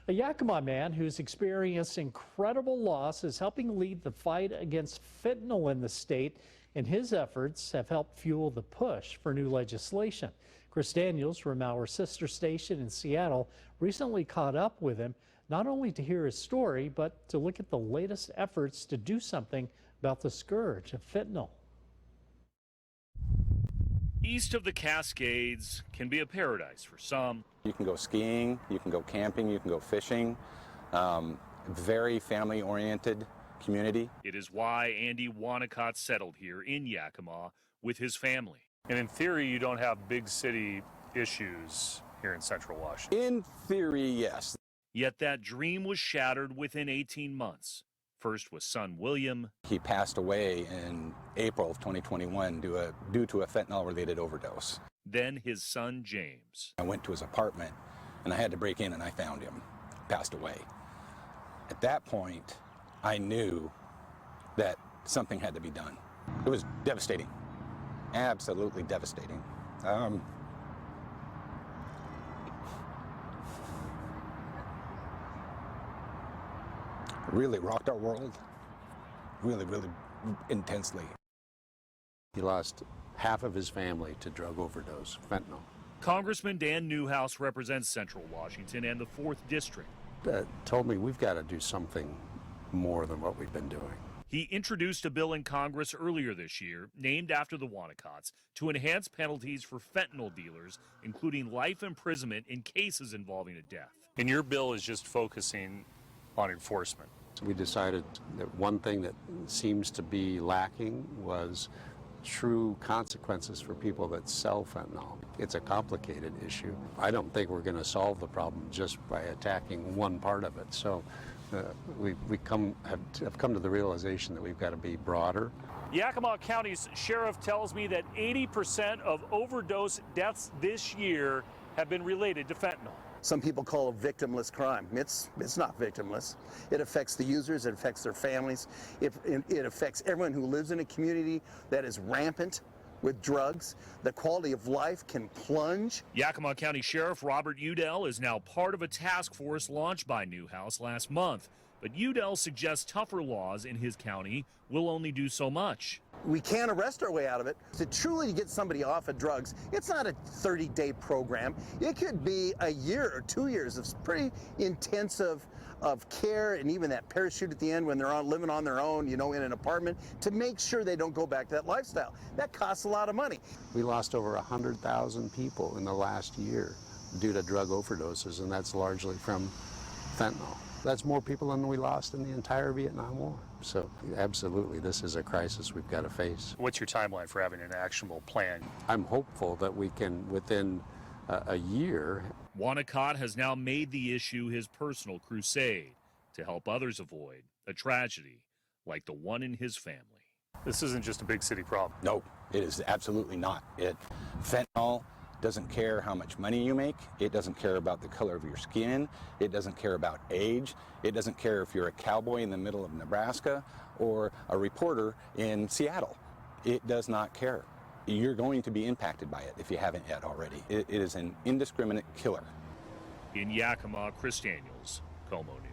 A Yakima man who's experienced incredible loss is helping lead the fight against fentanyl in the state, and his efforts have helped fuel the push for new legislation. Chris Daniels from our sister station in Seattle recently caught up with him, not only to hear his story, but to look at the latest efforts to do something about the scourge of fentanyl. East of the Cascades can be a paradise for some. You can go skiing, you can go camping, you can go fishing. Very family-oriented community. It is why Andy Wanacott settled here in Yakima with his family. And in theory, you don't have big city issues here in Central Washington. In theory, yes. Yet that dream was shattered within 18 months. First with son William. He passed away in April of 2021 due to a fentanyl-related overdose. Then his son James. I went to his apartment and I had to break in and I found him, passed away. At that point, I knew that something had to be done. It was devastating, absolutely devastating. Really rocked our world, really intensely. He lost half of his family to drug overdose, fentanyl. Congressman Dan Newhouse represents Central Washington and the 4th District. Told me we've got to do something more than what we've been doing. He introduced a bill in Congress earlier this year, named after the Wanacotts, to enhance penalties for fentanyl dealers, including life imprisonment in cases involving a death. And your bill is just focusing on enforcement. So we decided that one thing that seems to be lacking was true consequences for people that sell fentanyl. It's a complicated issue. I don't think we're going to solve the problem just by attacking one part of it. So we have come to the realization that we've got to be broader. Yakima County's sheriff tells me that 80% of overdose deaths this year have been related to fentanyl. Some people call it victimless crime. It's not victimless. It affects the users, it affects their families, it affects everyone who lives in a community that is rampant with drugs. The quality of life can plunge. Yakima County Sheriff Robert Udell is now part of a task force launched by Newhouse last month. But Udell suggests tougher laws in his county will only do so much. We can't arrest our way out of it. To truly get somebody off of drugs, it's not a 30-day program. It could be a year or 2 years of pretty intensive of care, and even that parachute at the end when they're living on their own, you know, in an apartment, to make sure they don't go back to that lifestyle. That costs a lot of money. We lost over 100,000 people in the last year due to drug overdoses, and that's largely from fentanyl. That's more people than we lost in the entire Vietnam War. So absolutely, this is a crisis we've got to face. What's your timeline for having an actionable plan? I'm hopeful that we can, within a year. Wanacott has now made the issue his personal crusade to help others avoid a tragedy like the one in his family. This isn't just a big city problem. No, it is absolutely not. Fentanyl doesn't care how much money you make. It doesn't care about the color of your skin. It doesn't care about age. It doesn't care if you're a cowboy in the middle of Nebraska or a reporter in Seattle. It does not care. You're going to be impacted by it if you haven't yet already. It is an indiscriminate killer. In Yakima, Chris Daniels, KOMO News.